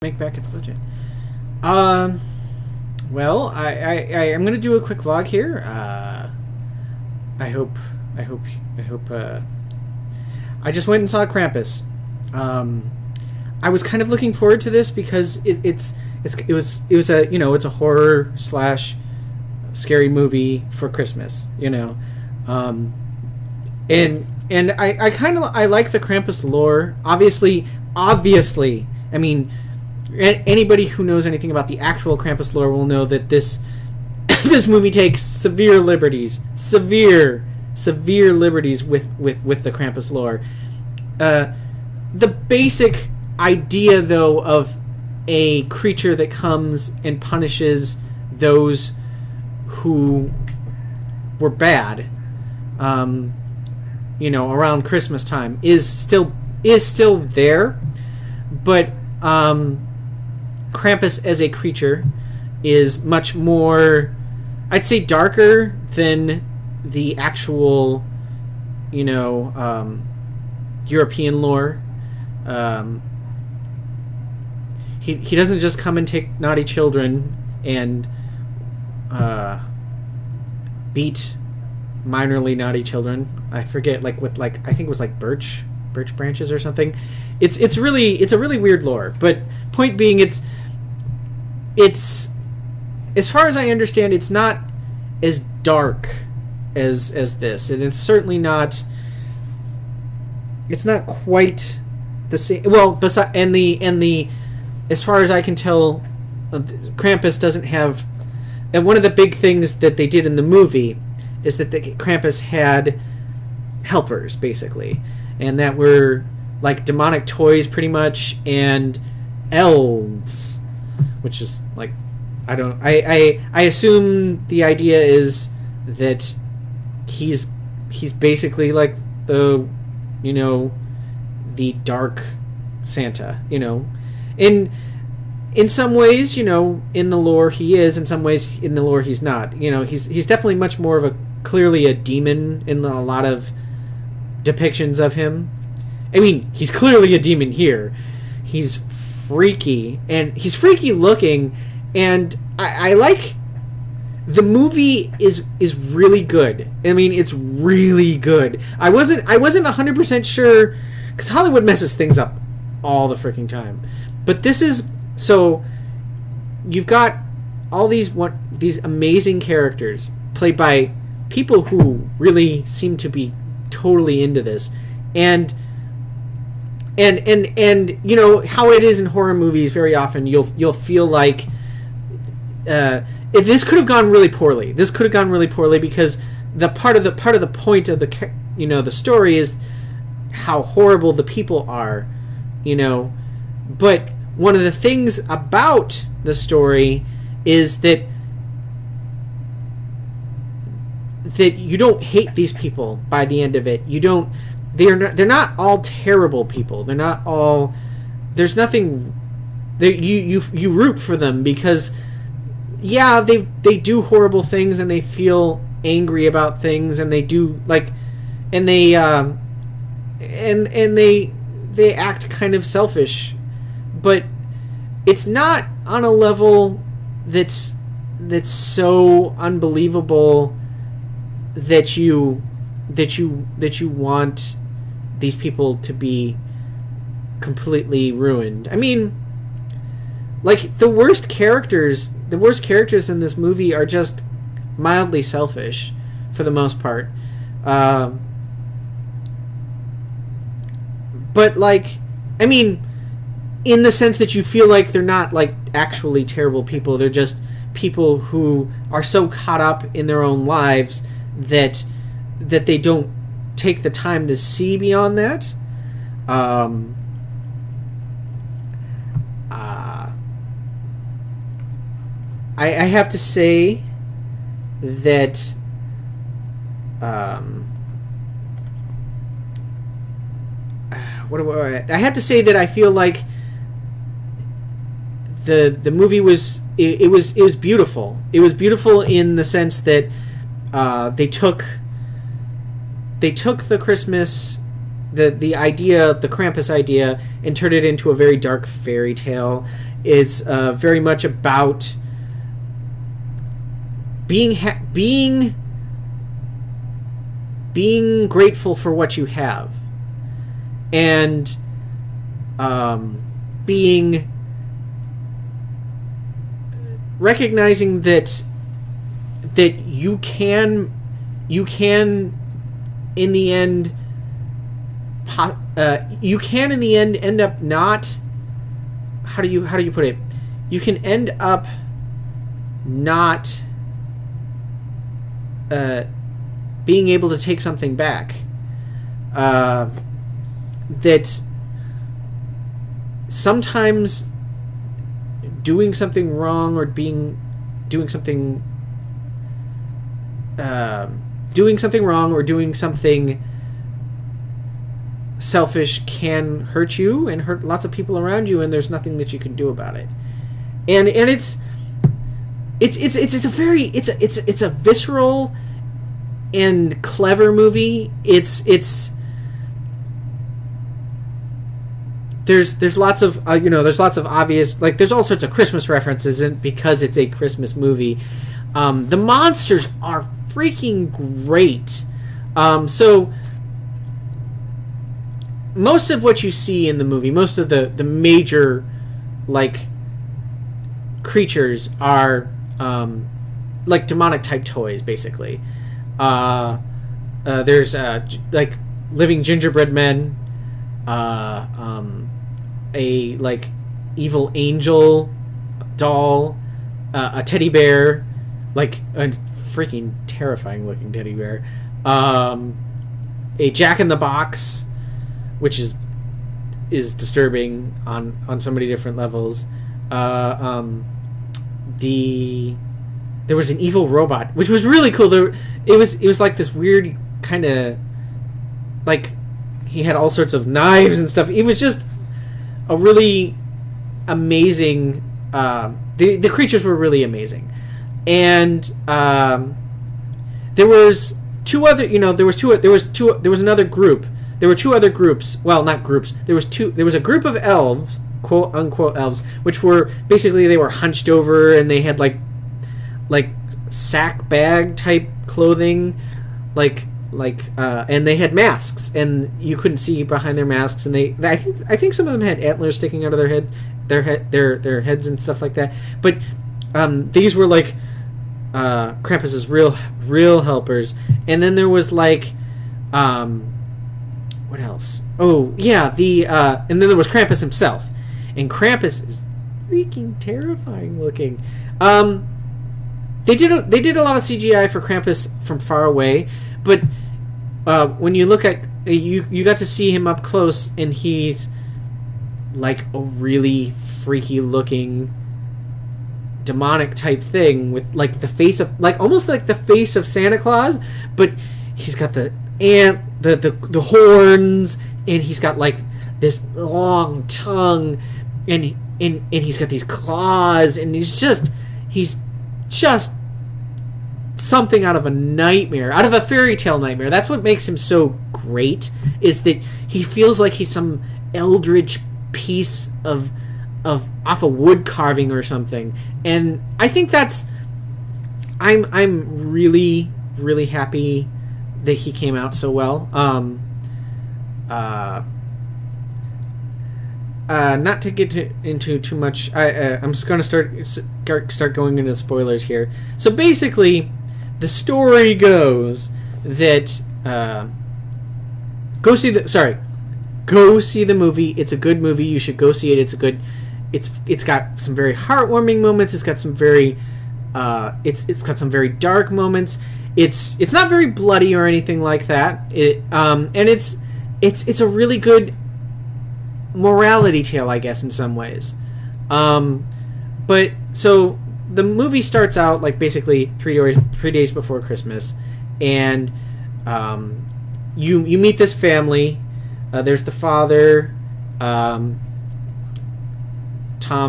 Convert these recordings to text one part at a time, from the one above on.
Make back its budget. Well, I'm gonna do a quick vlog here. I hope, I hope, I hope. I just went and saw Krampus. I was kind of looking forward to this because it was a it's a horror slash scary movie for Christmas, and I like the Krampus lore. Obviously, I mean, anybody who knows anything about the actual Krampus lore will know that this this movie takes severe liberties with the Krampus lore. The basic idea, though, of a creature that comes and punishes those who were bad, around Christmas time is still there, but Krampus as a creature is much more, I'd say, darker than the actual, European lore. He doesn't just come and take naughty children and beat minorly naughty children. I forget, I think it was like birch branches or something. It's a really weird lore. But point being, it's as far as I understand, it's not as dark as this, and it's certainly not. It's not quite the same. Well, and the as far as I can tell, Krampus doesn't have. And one of the big things that they did in the movie is that Krampus had helpers, basically, and that were like demonic toys, pretty much, and elves, which is like, I assume the idea is that he's basically like the the dark Santa, in some ways, in the lore he is, in some ways in the lore he's not. He's definitely much more of clearly a demon in a lot of depictions of him. I mean, he's clearly a demon here. He's freaky, and he's freaky looking, and I like the movie is really good. I mean, it's really good. I wasn't 100% sure, because Hollywood messes things up all the freaking time. But this is, so you've got all these amazing characters played by people who really seem to be totally into this, and how it is in horror movies. Very often you'll feel like if this could have gone really poorly. This could have gone really poorly because the part of the point of the story is how horrible the people are, But one of the things about the story is that you don't hate these people by the end of it. You don't. They're not all terrible people. They're not all. There's nothing. You root for them because, yeah, they do horrible things and they feel angry about things and they do and they they act kind of selfish, but it's not on a level that's so unbelievable that you want these people to be completely ruined. I mean, like, the worst characters in this movie are just mildly selfish for the most part. But, I mean, in the sense that you feel like they're not, actually terrible people. They're just people who are so caught up in their own lives that they don't take the time to see beyond that. I have to say that I have to say that I feel like the movie was beautiful. It was beautiful in the sense that they took the Christmas, the idea, the Krampus idea, and turned it into a very dark fairy tale. is very much about being grateful for what you have, and being recognizing that you can in the end end up not, how do you put it, you can end up not being able to take something back, that sometimes doing something wrong or doing something wrong or doing something selfish can hurt you and hurt lots of people around you, and there's nothing that you can do about it. And it's a visceral and clever movie. There's lots of there's lots of obvious, like, there's all sorts of Christmas references because it's a Christmas movie. The monsters are freaking great. So most of what you see in the movie, most of the major, like, creatures are like demonic type toys, basically. There's like living gingerbread men, a like evil angel doll, a teddy bear, like a freaking terrifying looking teddy bear, a Jack in the Box, which is disturbing on so many different levels. There was an evil robot, which was really cool. It was like this weird kind of, like, he had all sorts of knives and stuff. It was just a really amazing. The creatures were really amazing, and there was two other. There was another group. There were two other groups. Well, not groups. There was a group of elves, quote unquote elves, which were basically, they were hunched over and they had like sack bag type clothing, and they had masks, and you couldn't see behind their masks, and I think some of them had antlers sticking out of their heads and stuff like that. But these were like Krampus's real helpers. And then there was like what else? Oh yeah, and then there was Krampus himself, and Krampus is freaking terrifying looking. They did a lot of CGI for Krampus from far away, but when you look at you got to see him up close, and he's like a really freaky looking demonic type thing with like the face of, like, almost like the face of Santa Claus, but he's got the horns, and he's got like this long tongue, and he's got these claws, and he's just something out of a nightmare, out of a fairy tale nightmare. That's what makes him so great, is that he feels like he's some eldritch piece of off a wood carving or something. And I think I'm really, really happy that he came out so well. Not to get into too much, I'm just going to start going into spoilers here. So basically, the story goes that go see the movie. It's a good movie. You should go see it. It's got some very heartwarming moments. It's got some very it's got some very dark moments. It's not very bloody or anything like that. And it's a really good morality tale, I guess, in some ways. But so the movie starts out like basically 3 days before Christmas, and you meet this family. There's the father, Tom,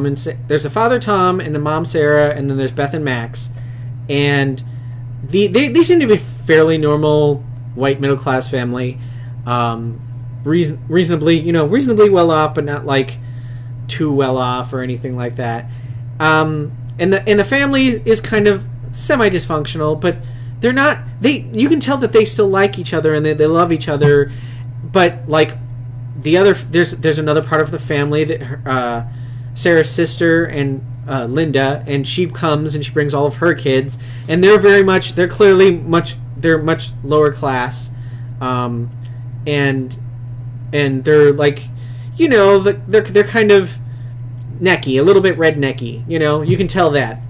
and there's a father, Tom, and the mom, Sarah, and then there's Beth and Max, and they seem to be a fairly normal white middle class family, reasonably well off, but not like too well off or anything like that. And the family is kind of semi dysfunctional, but they're not. You can tell that they still like each other and they love each other, but like there's another part of the family that Sarah's sister and Linda, and she comes and she brings all of her kids, and they're clearly much lower class, and they're like, they're kind of necky, a little bit rednecky, you can tell that,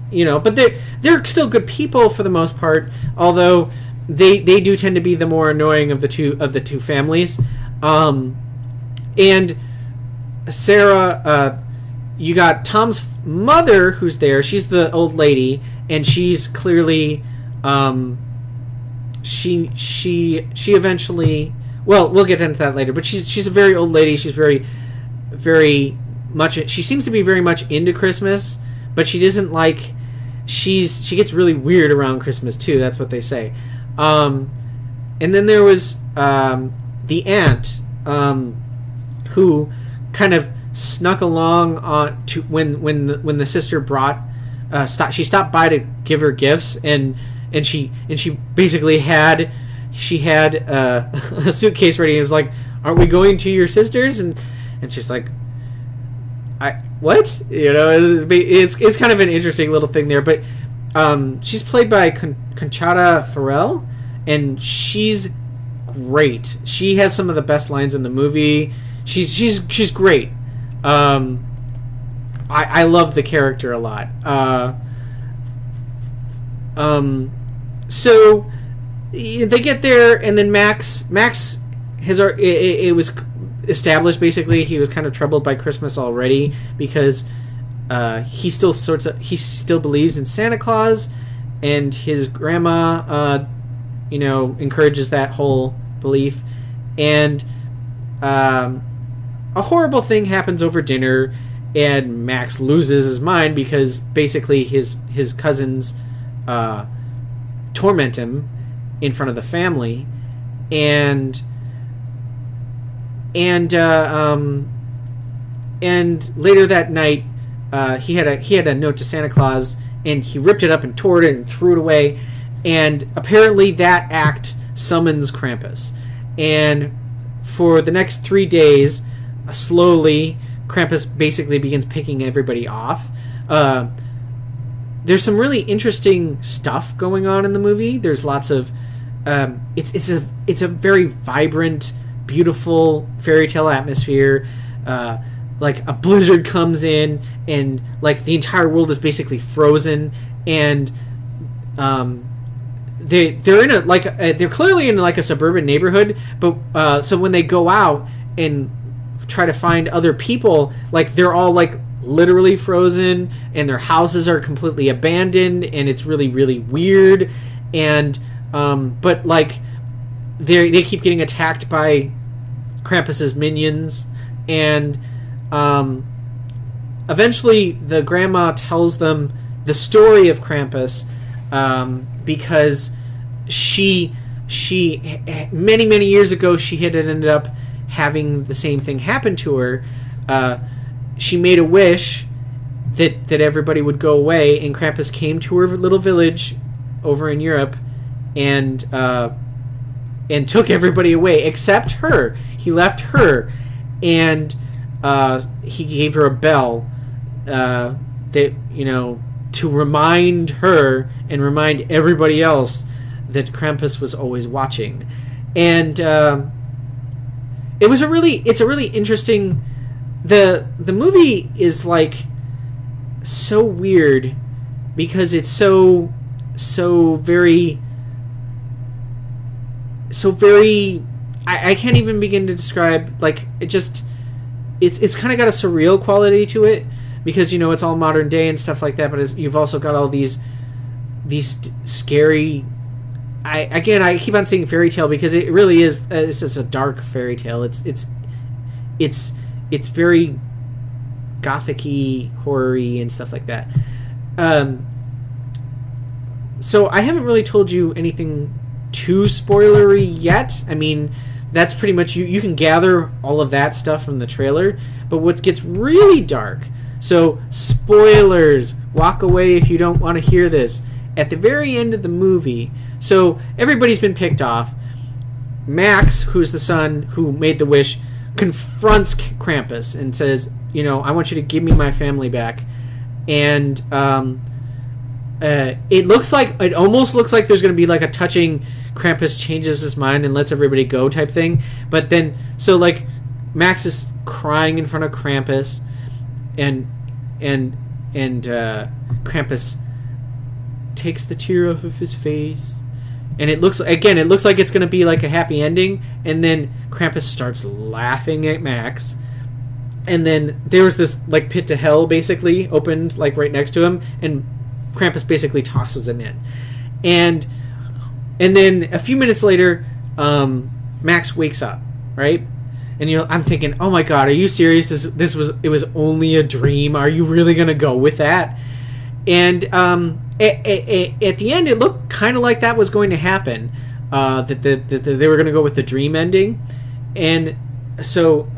but they're still good people for the most part, although they do tend to be the more annoying of the two families. And Sarah, you got Tom's mother who's there. She's the old lady, and she's clearly she eventually, well, we'll get into that later, but she's a very old lady. She's very much, she seems to be very much into Christmas, but she doesn't like, she gets really weird around Christmas too. That's what they say. And then there was the aunt, who kind of snuck along on to when the sister brought she stopped by to give her gifts, and she basically had a suitcase ready, and it was like, aren't we going to your sister's? And she's like, what? It's kind of an interesting little thing there, but she's played by Conchata Ferrell, and she's great. She has some of the best lines in the movie. She's great. I love the character a lot. So they get there, and then Max has it was established basically he was kind of troubled by Christmas already, because he still believes in Santa Claus, and his grandma encourages that whole belief, and a horrible thing happens over dinner, and Max loses his mind because basically his cousins torment him in front of the family, and later that night he had a note to Santa Claus, and he ripped it up and tore it and threw it away, and apparently that act summons Krampus, and for the next 3 days, slowly, Krampus basically begins picking everybody off. There's some really interesting stuff going on in the movie. There's lots of it's a very vibrant, beautiful fairy tale atmosphere. Like a blizzard comes in, and like the entire world is basically frozen, and they're in they're clearly in like a suburban neighborhood, but so when they go out and try to find other people, like they're all like literally frozen, and their houses are completely abandoned, and it's really, really weird, and but like they keep getting attacked by Krampus's minions, and eventually the grandma tells them the story of Krampus, because she many years ago she had ended up having the same thing happen to her. She made a wish that everybody would go away, and Krampus came to her little village over in Europe, and took everybody away except her. He left her, and he gave her a bell that to remind her and remind everybody else that Krampus was always watching. And it's a really interesting. The movie is like so weird because it's so very I can't even begin to describe. Like it's kind of got a surreal quality to it, because it's all modern day and stuff like that, but you've also got all these scary. I keep on saying fairy tale because it really is. It's just a dark fairy tale. It's very gothic-y, horror-y, and stuff like that. So I haven't really told you anything too spoilery yet. I mean, that's pretty much you can gather all of that stuff from the trailer. But what gets really dark, so spoilers, walk away if you don't want to hear this. At the very end of the movie, so everybody's been picked off. Max, who's the son who made the wish, confronts Krampus and says, I want you to give me my family back. And it almost looks like there's going to be like a touching Krampus changes his mind and lets everybody go type thing. But then, so like Max is crying in front of Krampus, and Krampus takes the tear off of his face, and it looks like it's going to be like a happy ending. And then Krampus starts laughing at Max, and then there was this like pit to hell basically opened like right next to him, and Krampus basically tosses him in, and then a few minutes later, Max wakes up, right? And I'm thinking, oh my god, are you serious? It was only a dream. Are you really gonna go with that? And at the end, it looked kind of like that was going to happen. That they were gonna go with the dream ending, and so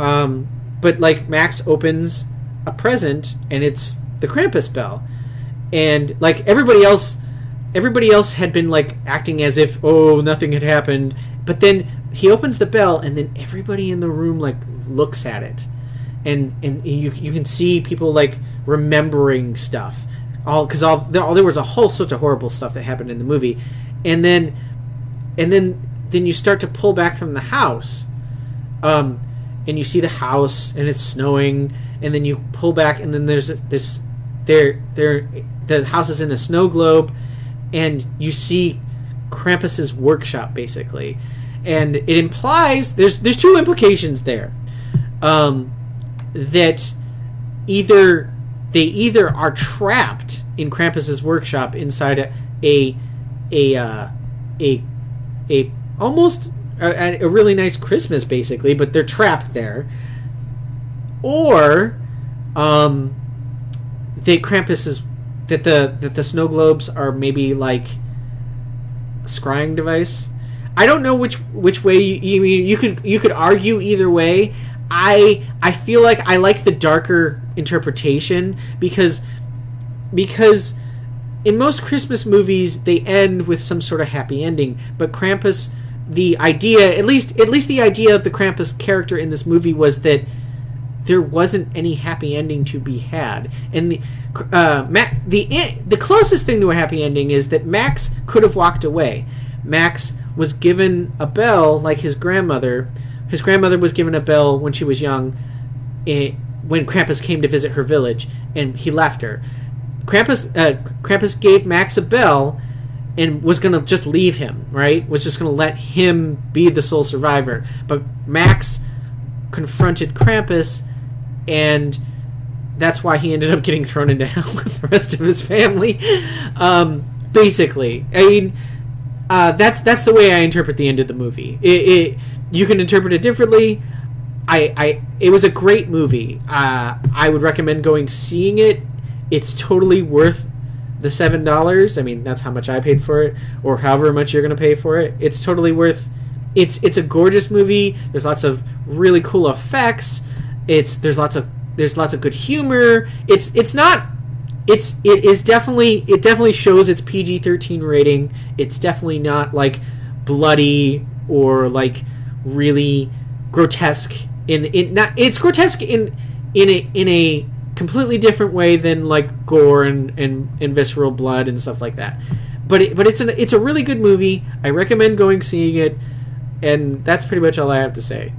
but like Max opens a present, and it's the Krampus bell, and like everybody else had been like acting as if nothing had happened, but then he opens the bell, and then everybody in the room like looks at it, and you can see people like remembering stuff, because there was a whole sorts of horrible stuff that happened in the movie, and then you start to pull back from the house, and you see the house, and it's snowing, and then you pull back, and then there's the house is in a snow globe, and you see Krampus's workshop basically, and it implies there's two implications there, that they either are trapped in Krampus's workshop inside a almost a really nice Christmas basically, but they're trapped there, or that the snow globes are maybe like a scrying device. I don't know which way you could argue either way. I feel like I like the darker interpretation because in most Christmas movies they end with some sort of happy ending, but Krampus, the idea, at least the idea of the Krampus character in this movie was that there wasn't any happy ending to be had, and the closest thing to a happy ending is that Max could have walked away. Max was given a bell like his grandmother. His grandmother was given a bell when she was young, when Krampus came to visit her village, and he left her. Krampus gave Max a bell and was going to just leave him, right? Was just going to let him be the sole survivor. But Max confronted Krampus, and that's why he ended up getting thrown into hell with the rest of his family. Basically, I mean, that's the way I interpret the end of the movie. You can interpret it differently. It was a great movie. I would recommend seeing it. It's totally worth the $7. I mean, that's how much I paid for it, or however much you're going to pay for it. It's totally worth. It's a gorgeous movie. There's lots of really cool effects. There's lots of good humor. It definitely shows its PG-13 rating. It's definitely not like bloody or like really grotesque. It's grotesque in a completely different way than like gore and visceral blood and stuff like that. But it's a really good movie. I recommend seeing it, and that's pretty much all I have to say.